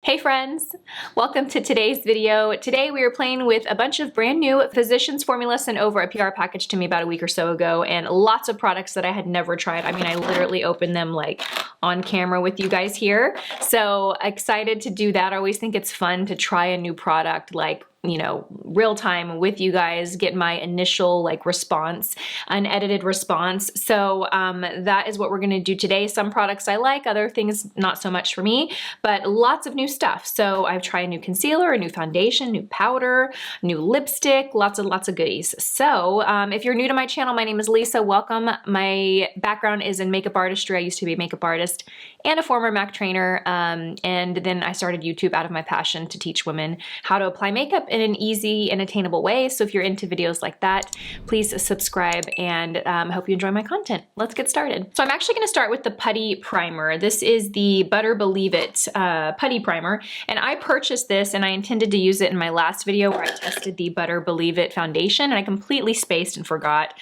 Hey friends, welcome to today's video. Today we are playing with a bunch of brand new Physicians formula sent over a PR package to me about a week or so ago, and lots of products that I had never tried. I mean, I literally opened them like on camera with you guys here. So excited to do that. I always think it's fun to try a new product like, you know, real time with you guys, get my initial like response, unedited response. So that is what we're gonna do today. Some products I like, other things not so much for me, but lots of new stuff. So I've tried a new concealer, a new foundation, new powder, new lipstick, lots of goodies. So if you're new to my channel, my name is Lisa, welcome. My background is in makeup artistry. I used to be a makeup artist and a former Mac trainer. And then I started YouTube out of my passion to teach women how to apply makeup in an easy and attainable way. So if you're into videos like that, please subscribe, and I hope you enjoy my content. Let's get started. So I'm actually gonna start with the Putty Primer. This is the Butter Believe It Putty Primer, and I purchased this and I intended to use it in my last video where I tested the Butter Believe It foundation, and I completely spaced and forgot.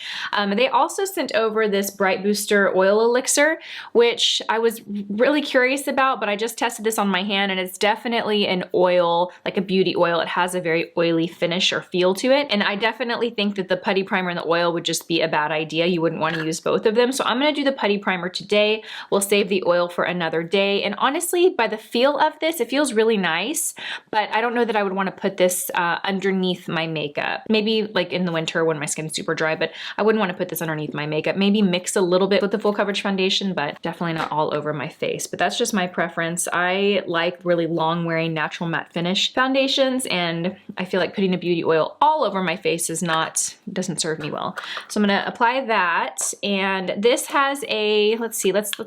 They also sent over this Bright Booster Oil Elixir, which I was really curious about, but I just tested this on my hand and it's definitely an oil, like a beauty oil. It has a very oily finish or feel to it, and I definitely think that the Putty Primer and the oil would just be a bad idea. You wouldn't want to use both of them. So I'm going to do the Putty Primer today. We'll save the oil for another day, and honestly, by the feel of this, it feels really nice, but I don't know that I would want to put this underneath my makeup. Maybe like in the winter when my skin's super dry, but I wouldn't want to put this underneath my makeup. Maybe mix a little bit with the full coverage foundation, but definitely not all over my face. But that's just my preference. I like really long wearing natural matte finish foundations, and I feel like putting a beauty oil all over my face doesn't serve me well. So I'm gonna apply that, and this has a, let's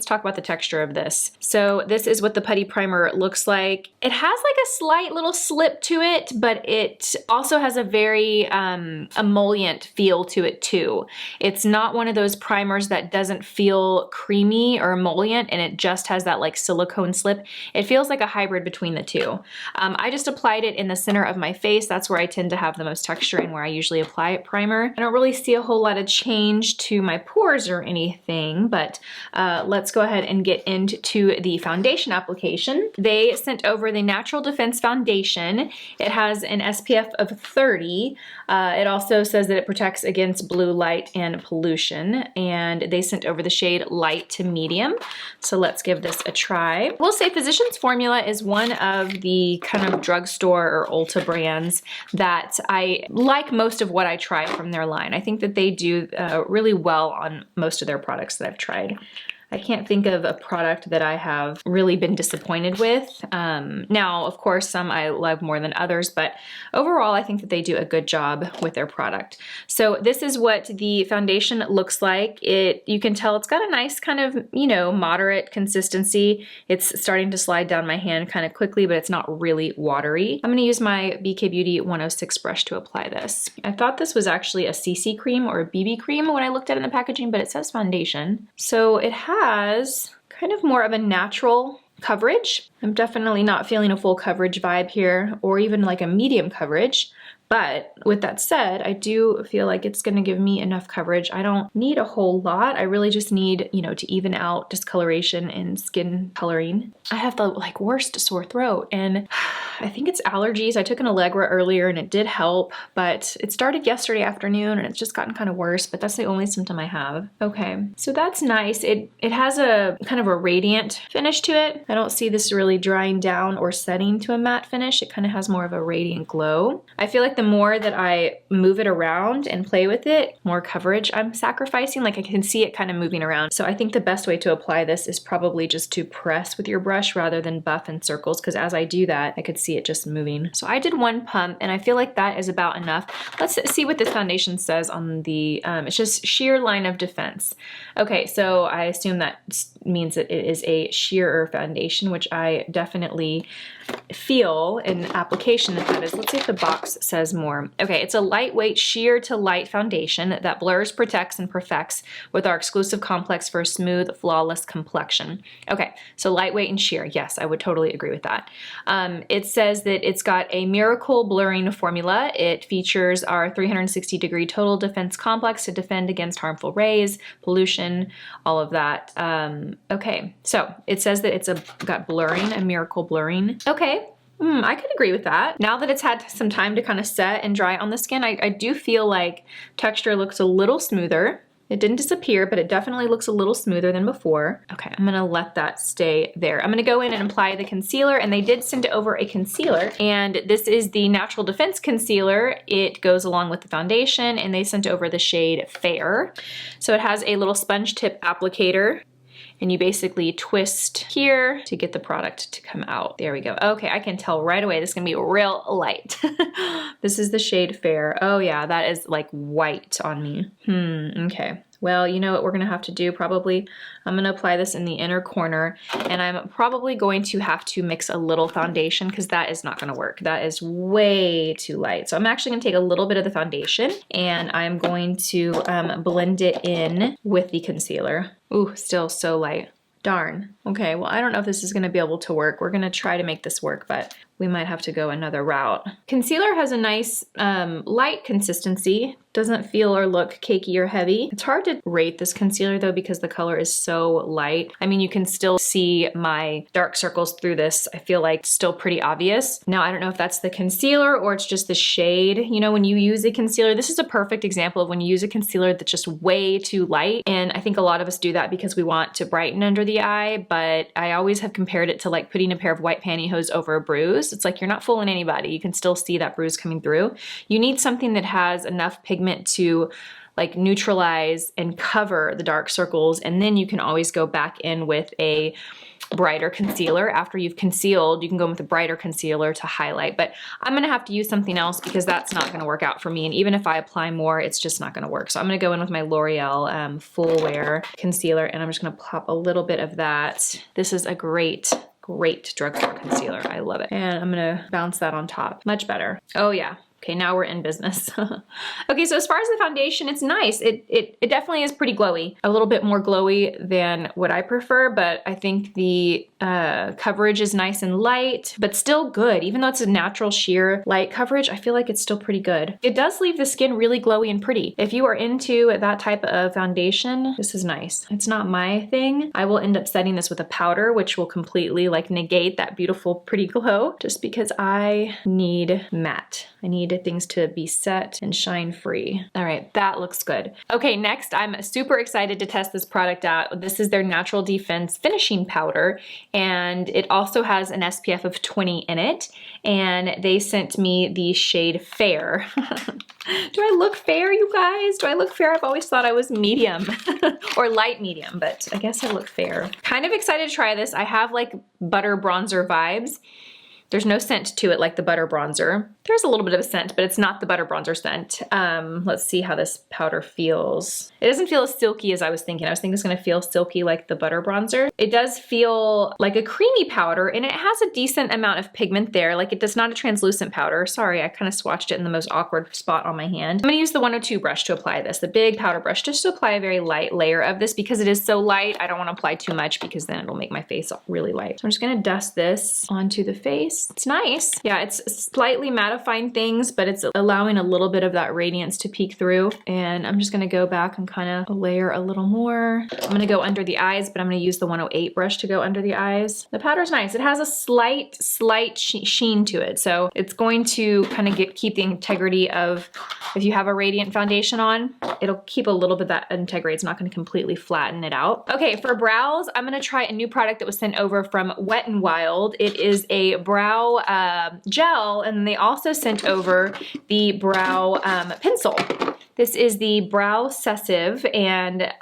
talk about the texture of this. So this is what the Putty Primer looks like. It has like a slight little slip to it, but it also has a very emollient feel to it too. It's not one of those primers that doesn't feel creamy or emollient and it just has that like silicone slip. It feels like a hybrid between the two. I just applied it in the center of my face. That's where I tend to have the most texture and where I usually apply it primer. I don't really see a whole lot of change to my pores or anything, but let's go ahead and get into the foundation application. They sent over the Natural Defense Foundation. It has an SPF of 30. It also says that it protects against blue light and pollution, and they sent over the shade light to medium. So let's give this a try. We'll say Physicians Formula is one of the kind of drugstore or Ulta brands that I like most of what I try from their line. I think that they do really well on most of their products that I've tried. I can't think of a product that I have really been disappointed with. Now, of course, some I love more than others, but overall, I think that they do a good job with their product. So this is what the foundation looks like. You can tell it's got a nice kind of, you know, moderate consistency. It's starting to slide down my hand kind of quickly, but it's not really watery. I'm gonna use my BK Beauty 106 brush to apply this. I thought this was actually a CC cream or a BB cream when I looked at it in the packaging, but it says foundation. So it has kind of more of a natural coverage. I'm definitely not feeling a full coverage vibe here, or even like a medium coverage. But with that said, I do feel like it's gonna give me enough coverage. I don't need a whole lot. I really just need, you know, to even out discoloration and skin coloring. I have the like worst sore throat, and I think it's allergies. I took an Allegra earlier and it did help, but it started yesterday afternoon and it's just gotten kind of worse, but that's the only symptom I have. Okay, so that's nice. It has a kind of a radiant finish to it. I don't see this really drying down or setting to a matte finish. It kind of has more of a radiant glow. I feel like the more that I move it around and play with it, more coverage I'm sacrificing. Like I can see it kind of moving around. So I think the best way to apply this is probably just to press with your brush rather than buff in circles, because as I do that, I could see it just moving. So I did one pump and I feel like that is about enough. Let's see what this foundation says on the, it's just sheer line of defense. Okay, so I assume that means that it is a sheerer foundation, which I definitely feel in application that is. Let's see if the box says more. Okay, it's a lightweight sheer to light foundation that blurs, protects, and perfects with our exclusive complex for a smooth, flawless complexion. Okay, so lightweight and sheer. Yes, I would totally agree with that. It says says that it's got a miracle blurring formula. It features our 360-degree total defense complex to defend against harmful rays, pollution, all of that. Okay, so it says that it's got blurring, a miracle blurring. Okay. I could agree with that. Now that it's had some time to kind of set and dry on the skin, I do feel like texture looks a little smoother. It didn't disappear, but it definitely looks a little smoother than before. Okay, I'm gonna let that stay there. I'm gonna go in and apply the concealer, and they did send over a concealer, and this is the Natural Defense Concealer. It goes along with the foundation, and they sent over the shade Fair. So it has a little sponge tip applicator, and you basically twist here to get the product to come out. There we go. Okay, I can tell right away this is gonna be real light. This is the shade Fair. Oh yeah, that is like white on me. Okay. Well, you know what we're gonna have to do probably? I'm gonna apply this in the inner corner, and I'm probably going to have to mix a little foundation because that is not gonna work. That is way too light. So I'm actually gonna take a little bit of the foundation, and I'm going to blend it in with the concealer. Ooh, still so light. Darn. Okay, well, I don't know if this is gonna be able to work. We're gonna try to make this work, but we might have to go another route. Concealer has a nice light consistency. Doesn't feel or look cakey or heavy. It's hard to rate this concealer though because the color is so light. I mean, you can still see my dark circles through this. I feel like it's still pretty obvious. Now, I don't know if that's the concealer or it's just the shade. You know, when you use a concealer, this is a perfect example of when you use a concealer that's just way too light. And I think a lot of us do that because we want to brighten under the eye, but I always have compared it to like putting a pair of white pantyhose over a bruise. It's like you're not fooling anybody. You can still see that bruise coming through. You need something that has enough pigment to like neutralize and cover the dark circles, and then you can always go back in with a brighter concealer. After you've concealed, you can go in with a brighter concealer to highlight, but I'm gonna have to use something else because that's not gonna work out for me, and even if I apply more, it's just not gonna work. So I'm gonna go in with my L'Oreal Full Wear Concealer, and I'm just gonna pop a little bit of that. This is a great drugstore concealer. I love it. And I'm gonna bounce that on top. Much better. Oh yeah. Okay, now we're in business. Okay, so as far as the foundation, it's nice. It definitely is pretty glowy. A little bit more glowy than what I prefer, but I think the coverage is nice and light, but still good. Even though it's a natural sheer light coverage, I feel like it's still pretty good. It does leave the skin really glowy and pretty. If you are into that type of foundation, this is nice. It's not my thing. I will end up setting this with a powder, which will completely like negate that beautiful, pretty glow, just because I need matte. I need things to be set and shine free. All right, that looks good. Okay, next, I'm super excited to test this product out. This is their Natural Defense Finishing Powder, and it also has an SPF of 20 in it, and they sent me the shade Fair. Do I look fair, you guys? Do I look fair? I've always thought I was medium or light medium, but I guess I look fair. Kind of excited to try this. I have like butter bronzer vibes. There's no scent to it like the butter bronzer. There's a little bit of a scent, but it's not the butter bronzer scent. Let's see how this powder feels. It doesn't feel as silky as I was thinking. I was thinking it's gonna feel silky like the butter bronzer. It does feel like a creamy powder, and it has a decent amount of pigment there. Like it does not a translucent powder. Sorry, I kind of swatched it in the most awkward spot on my hand. I'm gonna use the 102 brush to apply this, the big powder brush, just to apply a very light layer of this because it is so light. I don't wanna apply too much because then it'll make my face really light. So I'm just gonna dust this onto the face. It's nice. Yeah, it's slightly mattifying things, but it's allowing a little bit of that radiance to peek through. And I'm just gonna go back and kind of layer a little more. I'm gonna go under the eyes, but I'm gonna use the 108 brush to go under the eyes. The powder's nice. It has a slight sheen to it. So it's going to kind of keep the integrity of, if you have a radiant foundation on, it'll keep a little bit of that integrity. It's not gonna completely flatten it out. Okay, for brows, I'm gonna try a new product that was sent over from Wet n Wild. It is a brow gel, and they also sent over the brow pencil. This is the Brow Sessive, and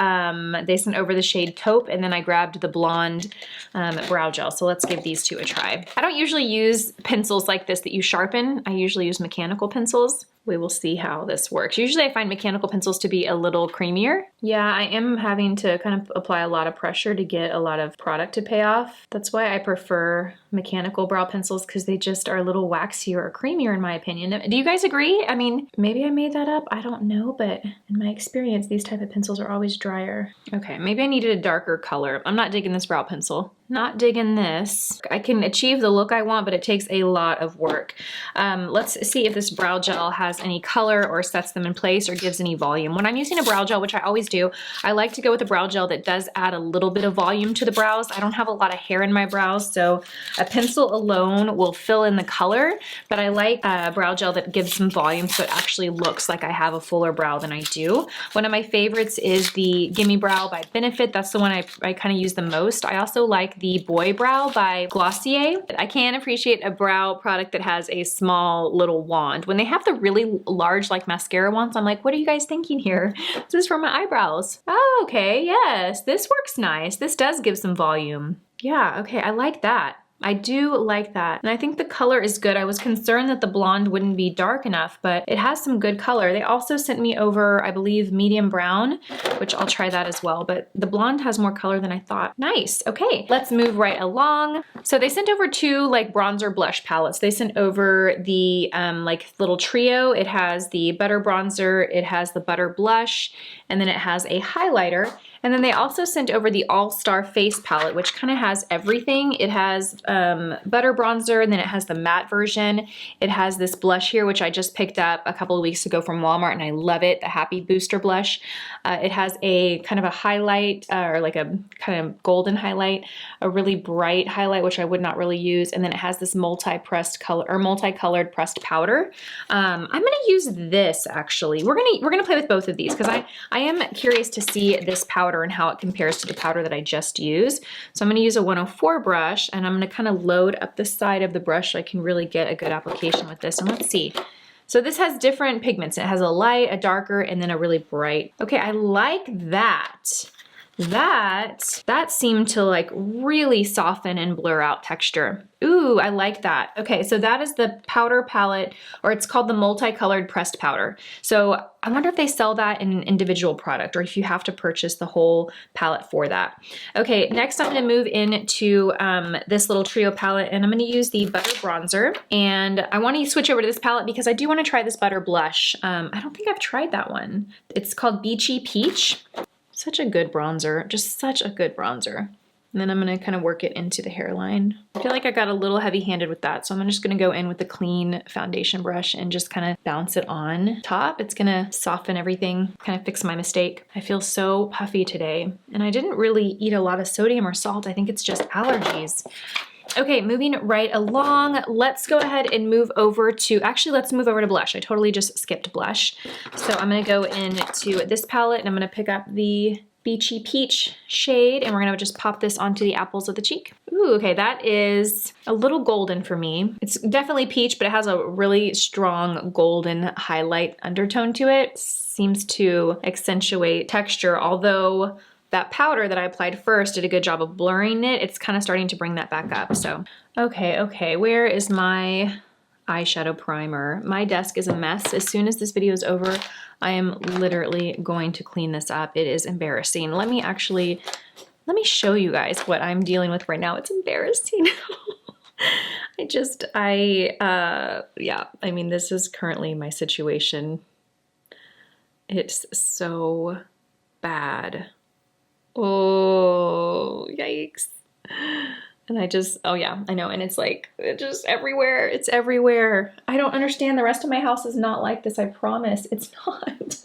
they sent over the shade Taupe, and then I grabbed the blonde brow gel. So let's give these two a try. I don't usually use pencils like this that you sharpen. I usually use mechanical pencils. We will see how this works. Usually I find mechanical pencils to be a little creamier. Yeah, I am having to kind of apply a lot of pressure to get a lot of product to pay off. That's why I prefer mechanical brow pencils, because they just are a little waxier or creamier in my opinion. Do you guys agree? I mean, maybe I made that up, I don't know, but in my experience, these type of pencils are always drier. Okay, maybe I needed a darker color. I'm not digging this brow pencil. Not digging this. I can achieve the look I want, but it takes a lot of work. Let's see if this brow gel has any color or sets them in place or gives any volume. When I'm using a brow gel, which I always do, I like to go with a brow gel that does add a little bit of volume to the brows. I don't have a lot of hair in my brows, so a pencil alone will fill in the color, but I like a brow gel that gives some volume so it actually looks like I have a fuller brow than I do. One of my favorites is the Gimme Brow by Benefit. That's the one I kind of use the most. I also like the Boy Brow by Glossier. I can appreciate a brow product that has a small little wand. When they have the really large like mascara wands, I'm like, what are you guys thinking here? This is for my eyebrows. Oh, okay, yes, this works nice. This does give some volume. Yeah, okay, I like that. I do like that. And I think the color is good. I was concerned that the blonde wouldn't be dark enough, but it has some good color. They also sent me over, I believe, medium brown, which I'll try that as well. But the blonde has more color than I thought. Nice. Okay, let's move right along. So they sent over two like bronzer blush palettes. They sent over the like little trio. It has the butter bronzer, it has the butter blush, and then it has a highlighter. And then they also sent over the All-Star Face Palette, which kind of has everything. It has butter bronzer, and then it has the matte version. It has this blush here, which I just picked up a couple of weeks ago from Walmart, and I love it, the Happy Booster blush. It has a kind of a highlight, or like a kind of golden highlight, a really bright highlight, which I would not really use. And then it has this multi-pressed color, or multicolored pressed powder. I'm gonna use this actually. We're gonna play with both of these because I am curious to see this powder and how it compares to the powder that I just used. So I'm gonna use a 104 brush, and I'm gonna kind of load up the side of the brush so I can really get a good application with this. And let's see. So this has different pigments. It has a light, a darker, and then a really bright. Okay, I like that. That seemed to like really soften and blur out texture. Ooh, I like that. Okay, so that is the powder palette, or it's called the multicolored pressed powder. So I wonder if they sell that in an individual product or if you have to purchase the whole palette for that. Okay, next I'm gonna move into this little trio palette, and I'm gonna use the butter bronzer. And I wanna switch over to this palette because I do wanna try this butter blush. I don't think I've tried that one. It's called Beachy Peach. Such a good bronzer, just such a good bronzer. And then I'm gonna kind of work it into the hairline. I feel like I got a little heavy-handed with that, so I'm just gonna go in with the clean foundation brush and just kind of bounce it on top. It's gonna soften everything, kind of fix my mistake. I feel so puffy today, and I didn't really eat a lot of sodium or salt. I think it's just allergies. Okay, moving right along, let's go ahead and move over to, actually let's move over to blush. I totally just skipped blush. So I'm gonna go into this palette and I'm gonna pick up the Beachy Peach shade, and we're gonna just pop this onto the apples of the cheek. Ooh, okay, that is a little golden for me. It's definitely peach, but it has a really strong golden highlight undertone to it. Seems to accentuate texture, although that powder that I applied first did a good job of blurring it. It's kind of starting to bring that back up. So, okay, where is my eyeshadow primer? My desk is a mess. As soon as this video is over, I am literally going to clean this up. It is embarrassing. Let me show you guys what I'm dealing with right now. It's embarrassing. Yeah, I mean, this is currently my situation. It's so bad. Oh, yikes. And oh yeah, I know. And it's like, it's just everywhere. It's everywhere. I don't understand. The rest of my house is not like this. I promise. It's not.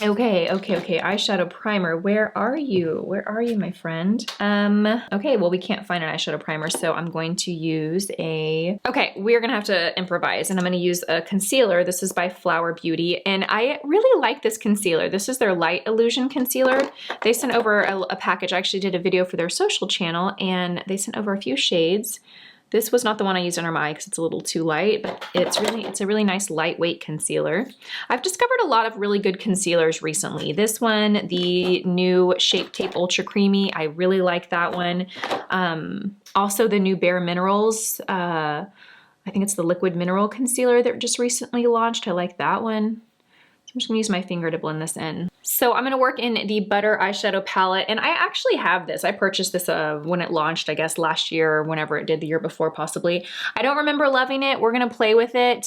Okay, eyeshadow primer, where are you? Where are you, my friend? Okay, well, we can't find an eyeshadow primer, so I'm going to use okay, we're gonna have to improvise, and I'm gonna use a concealer. This is by Flower Beauty, and I really like this concealer. This is their Light Illusion Concealer. They sent over a package. I actually did a video for their social channel, and they sent over a few shades. This was not the one I used under my eye because it's a little too light, but it's a really nice lightweight concealer. I've discovered a lot of really good concealers recently. This one, the new Shape Tape Ultra Creamy, I really like that one. Also the new Bare Minerals, I think it's the Liquid Mineral Concealer that just recently launched. I like that one. So I'm just gonna use my finger to blend this in. So I'm gonna work in the Butter eyeshadow palette, and I actually have this. I purchased this when it launched, I guess last year or whenever it did, the year before possibly. I don't remember loving it. We're gonna play with it,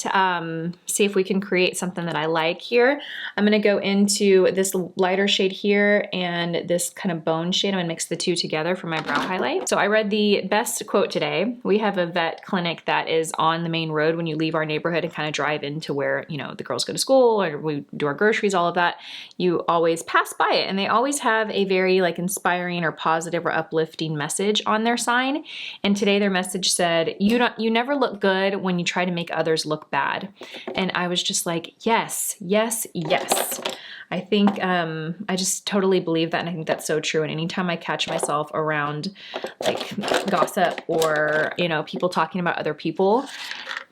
see if we can create something that I like here. I'm gonna go into this lighter shade here and this kind of bone shade. I'm gonna mix the two together for my brow highlight. So I read the best quote today. We have a vet clinic that is on the main road when you leave our neighborhood and kind of drive into where, you know, the girls go to school or we do our groceries, all of that. You always pass by it, and they always have a very like inspiring or positive or uplifting message on their sign. And today their message said, you never look good when you try to make others look bad. And I was just like, yes, yes, yes. I think I just totally believe that, and I think that's so true. And anytime I catch myself around like gossip or, you know, people talking about other people,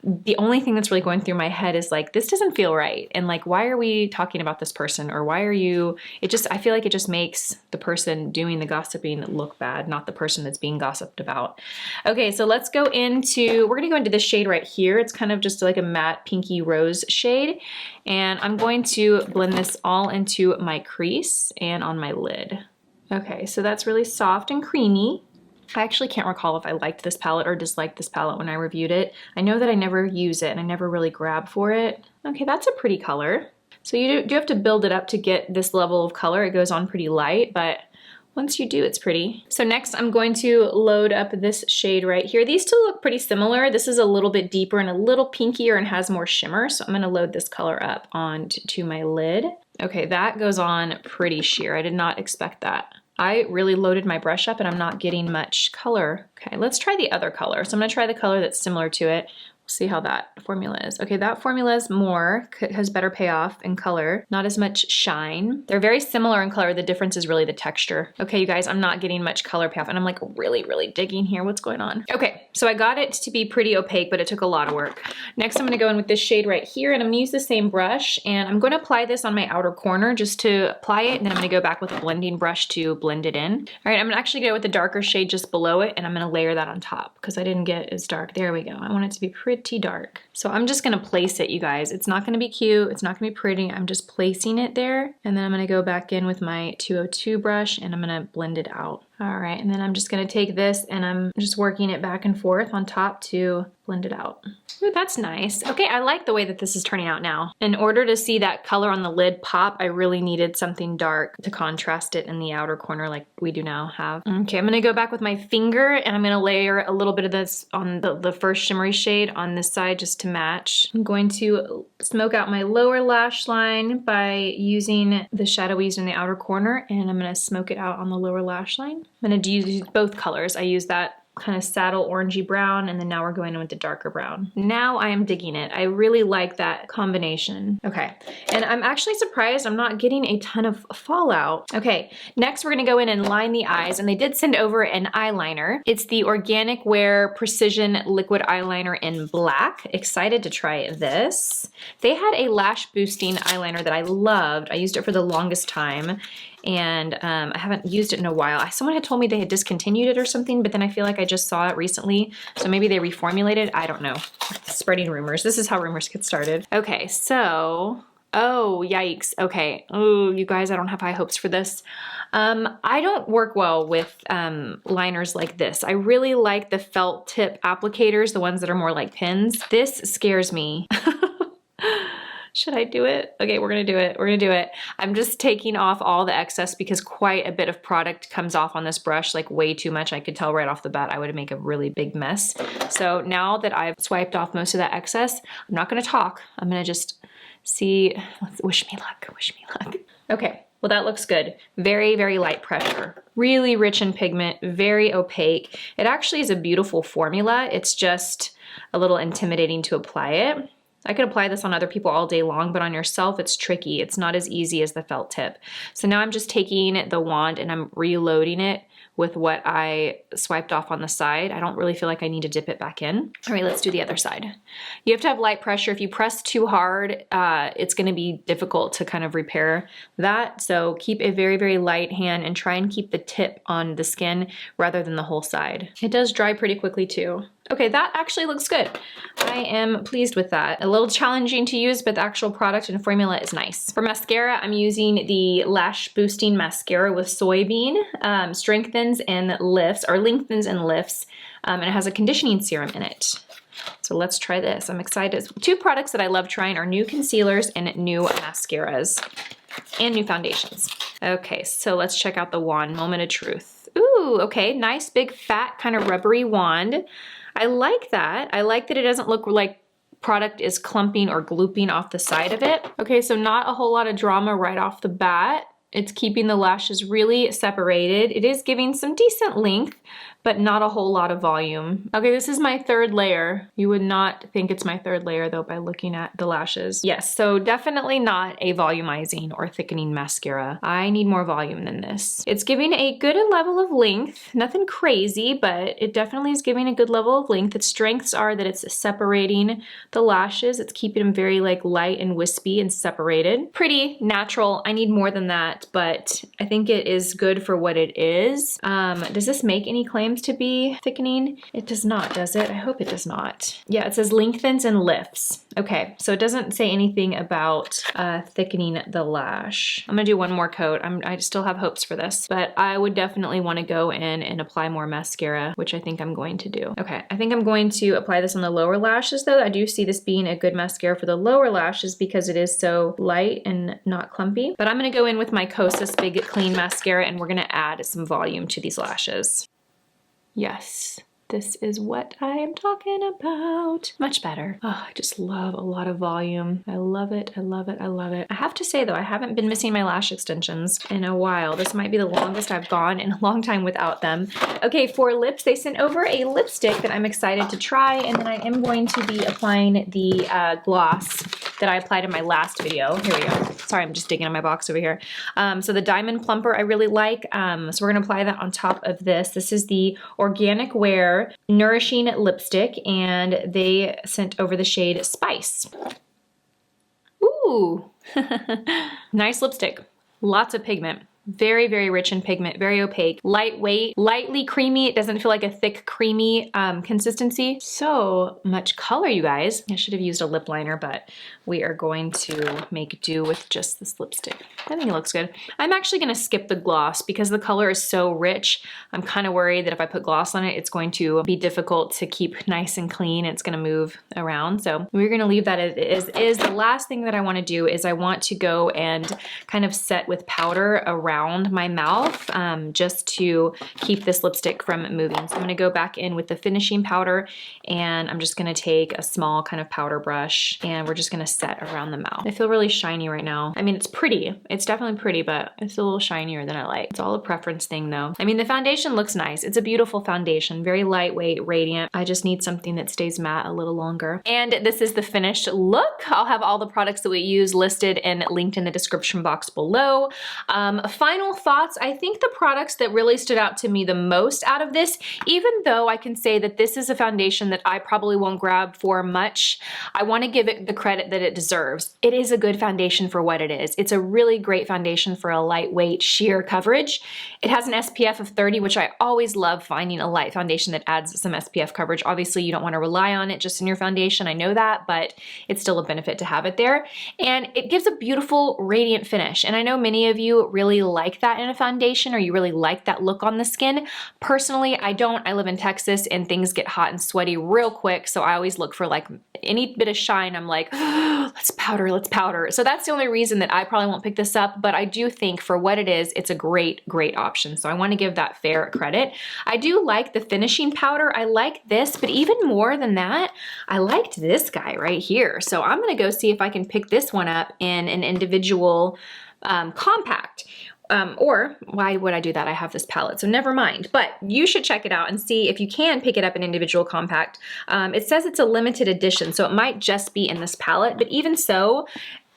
the only thing that's really going through my head is like, this doesn't feel right. And like, why are we talking about this person? Or why are you, I feel like it just makes the person doing the gossiping look bad, not the person that's being gossiped about. Okay, so let's go into, we're gonna go into this shade right here. It's kind of just like a matte pinky rose shade. And I'm going to blend this all into my crease and on my lid. Okay, so that's really soft and creamy. I actually can't recall if I liked this palette or disliked this palette when I reviewed it. I know that I never use it and I never really grab for it. Okay, that's a pretty color. So you do have to build it up to get this level of color. It goes on pretty light, but once you do, it's pretty. So next I'm going to load up this shade right here. These two look pretty similar. This is a little bit deeper and a little pinkier and has more shimmer. So I'm gonna load this color up onto my lid. Okay, that goes on pretty sheer. I did not expect that. I really loaded my brush up and I'm not getting much color. Okay, let's try the other color. So I'm gonna try the color that's similar to it. We'll see how that formula is. Okay, that formula is more, has better payoff in color, not as much shine. They're very similar in color. The difference is really the texture. Okay, you guys, I'm not getting much color payoff and I'm like really, really digging here. What's going on? Okay, so I got it to be pretty opaque, but it took a lot of work. Next, I'm gonna go in with this shade right here and I'm gonna use the same brush and I'm gonna apply this on my outer corner just to apply it, and then I'm gonna go back with a blending brush to blend it in. All right, I'm gonna actually go with the darker shade just below it and I'm gonna layer that on top because I didn't get as dark. There we go. I want it to be pretty dark. So I'm just gonna place it, you guys. It's not gonna be cute, it's not gonna be pretty. I'm just placing it there, and then I'm gonna go back in with my 202 brush and I'm gonna blend it out. All right, and then I'm just gonna take this and I'm just working it back and forth on top to blend it out. Ooh, that's nice. Okay, I like the way that this is turning out now. In order to see that color on the lid pop, I really needed something dark to contrast it in the outer corner like we do now have. Okay, I'm gonna go back with my finger and I'm gonna layer a little bit of this on the first shimmery shade on this side just to match. I'm going to smoke out my lower lash line by using the shadow we used in the outer corner, and I'm gonna smoke it out on the lower lash line. I'm gonna use both colors. I use that kind of saddle orangey brown, and then now we're going in with the darker brown. Now I am digging it. I really like that combination. Okay, and I'm actually surprised I'm not getting a ton of fallout. Okay, next we're gonna go in and line the eyes, and they did send over an eyeliner. It's the Organic Wear Precision Liquid Eyeliner in black. Excited to try this. They had a lash boosting eyeliner that I loved. I used it for the longest time, and I haven't used it in a while. Someone had told me they had discontinued it or something, but then I feel like I just saw it recently, so maybe they reformulated. I don't know. Spreading rumors. This is how rumors get started. Okay, so, oh, yikes. Okay, oh, you guys, I don't have high hopes for this. I don't work well with liners like this. I really like the felt tip applicators, the ones that are more like pins. This scares me. Should I do it? Okay, we're gonna do it. We're gonna do it. I'm just taking off all the excess because quite a bit of product comes off on this brush, like way too much. I could tell right off the bat I would make a really big mess. So now that I've swiped off most of that excess, I'm not gonna talk. I'm gonna just see, wish me luck, wish me luck. Okay, well that looks good. Very, very light pressure. Really rich in pigment, very opaque. It actually is a beautiful formula. It's just a little intimidating to apply it. I could apply this on other people all day long, but on yourself it's tricky. It's not as easy as the felt tip. So now I'm just taking the wand and I'm reloading it with what I swiped off on the side. I don't really feel like I need to dip it back in. All right, let's do the other side. You have to have light pressure. If you press too hard, it's gonna be difficult to kind of repair that. So keep a very, very light hand and try and keep the tip on the skin rather than the whole side. It does dry pretty quickly too. Okay, that actually looks good. I am pleased with that. A little challenging to use, but the actual product and formula is nice. For mascara, I'm using the Lash-Boosting Mascara with soybean. Strengthens and lifts, or lengthens and lifts, and it has a conditioning serum in it. So let's try this. I'm excited. Two products that I love trying are new concealers and new mascaras and new foundations. Okay, so let's check out the wand. Moment of truth. Ooh, okay, nice big fat kind of rubbery wand. I like that. I like that it doesn't look like product is clumping or glooping off the side of it. Okay, so not a whole lot of drama right off the bat. It's keeping the lashes really separated. It is giving some decent length, but not a whole lot of volume. Okay, this is my third layer. You would not think it's my third layer though by looking at the lashes. Yes, so definitely not a volumizing or thickening mascara. I need more volume than this. It's giving a good level of length, nothing crazy, but it definitely is giving a good level of length. Its strengths are that it's separating the lashes. It's keeping them very like light and wispy and separated. Pretty natural. I need more than that, but I think it is good for what it is. Does this make any claims to be thickening? It does not, does it? I hope it does not. Yeah, it says lengthens and lifts. Okay, so it doesn't say anything about thickening the lash. I'm gonna do one more coat. I still have hopes for this, but I would definitely want to go in and apply more mascara, which I think I'm going to do. Okay, I think I'm going to apply this on the lower lashes though. I do see this being a good mascara for the lower lashes because it is so light and not clumpy. But I'm gonna go in with my Kosas Big Clean Mascara and we're gonna add some volume to these lashes. Yes, this is what I am talking about. Much better. Oh, I just love a lot of volume. I love it, I love it, I love it. I have to say though, I haven't been missing my lash extensions in a while. This might be the longest I've gone in a long time without them. Okay, for lips, they sent over a lipstick that I'm excited to try, and then I am going to be applying the gloss that I applied in my last video. Here we go. Sorry, I'm just digging in my box over here. So the Diamond Plumper I really like. So we're gonna apply that on top of this. This is the Organic Wear Nourishing Lipstick, and they sent over the shade Spice. Ooh, nice lipstick. Lots of pigment. Very, very rich in pigment, very opaque, lightweight, lightly creamy. It doesn't feel like a thick, creamy consistency. So much color, you guys. I should have used a lip liner, but we are going to make do with just this lipstick. I think it looks good. I'm actually gonna skip the gloss because the color is so rich. I'm kind of worried that if I put gloss on it, it's going to be difficult to keep nice and clean. It's gonna move around. So we're gonna leave that as is. The last thing that I wanna do is I want to go and kind of set with powder around my mouth just to keep this lipstick from moving. So I'm gonna go back in with the finishing powder, and I'm just gonna take a small kind of powder brush, and we're just gonna set around the mouth. I feel really shiny right now. I mean, it's pretty. It's definitely pretty, but it's a little shinier than I like. It's all a preference thing though. I mean, the foundation looks nice. It's a beautiful foundation, very lightweight, radiant. I just need something that stays matte a little longer. And this is the finished look. I'll have all the products that we use listed and linked in the description box below. Final thoughts. I think the products that really stood out to me the most out of this, even though I can say that this is a foundation that I probably won't grab for much, I want to give it the credit that it deserves. It is a good foundation for what it is. It's a really great foundation for a lightweight sheer coverage. It has an SPF of 30, which I always love finding a light foundation that adds some SPF coverage. Obviously, you don't want to rely on it just in your foundation. I know that, but it's still a benefit to have it there. And it gives a beautiful, radiant finish. And I know many of you really like that in a foundation, or you really like that look on the skin. Personally, I don't. I live in Texas and things get hot and sweaty real quick. So I always look for like any bit of shine. I'm like, oh, let's powder, let's powder. So that's the only reason that I probably won't pick this up, but I do think for what it is, it's a great, great option. So I want to give that fair credit. I do like the finishing powder. I like this, but even more than that, I liked this guy right here. So I'm going to go see if I can pick this one up in an individual compact. Or why would I do that? I have this palette, so never mind. But you should check it out and see if you can pick it up in individual compact. It says it's a limited edition, so it might just be in this palette, but even so,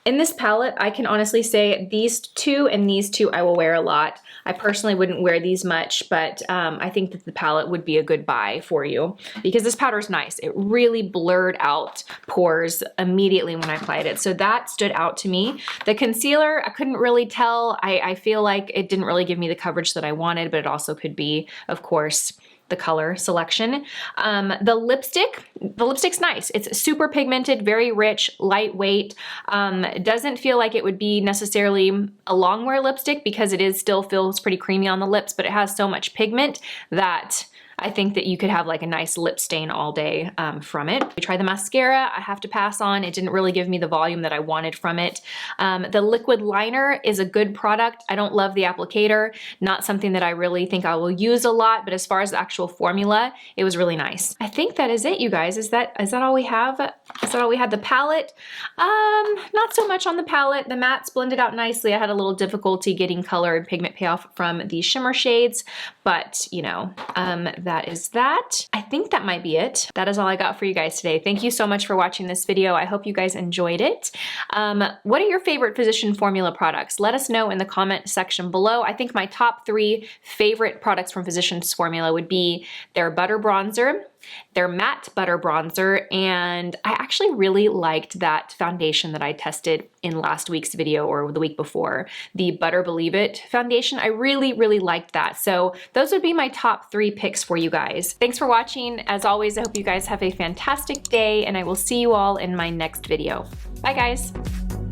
in this palette, I can honestly say these two and these two I will wear a lot. I personally wouldn't wear these much, but I think that the palette would be a good buy for you because this powder is nice. It really blurred out pores immediately when I applied it. So that stood out to me. The concealer, I couldn't really tell. I feel like it didn't really give me the coverage that I wanted, but it also could be, of course, the color selection. The lipstick's nice. It's super pigmented, very rich, lightweight. It doesn't feel like it would be necessarily a longwear lipstick because it still feels pretty creamy on the lips, but it has so much pigment that I think that you could have like a nice lip stain all day from it. We tried the mascara. I have to pass on. It didn't really give me the volume that I wanted from it. The liquid liner is a good product. I don't love the applicator. Not something that I really think I will use a lot, but as far as the actual formula, it was really nice. I think that is it, you guys. Is that all we have? Is that all we had? The palette? Not so much on the palette. The mattes blended out nicely. I had a little difficulty getting color and pigment payoff from the shimmer shades, but you know, that is that. I think that might be it. That is all I got for you guys today. Thank you so much for watching this video. I hope you guys enjoyed it. What are your favorite Physician Formula products? Let us know in the comment section below. I think my top 3 favorite products from Physicians Formula would be their butter bronzer, their matte butter bronzer, and I actually really liked that foundation that I tested in last week's video or the week before, the Butter Believe It foundation. I really, really liked that. So those would be my top 3 picks for you guys. Thanks for watching. As always, I hope you guys have a fantastic day, and I will see you all in my next video. Bye guys.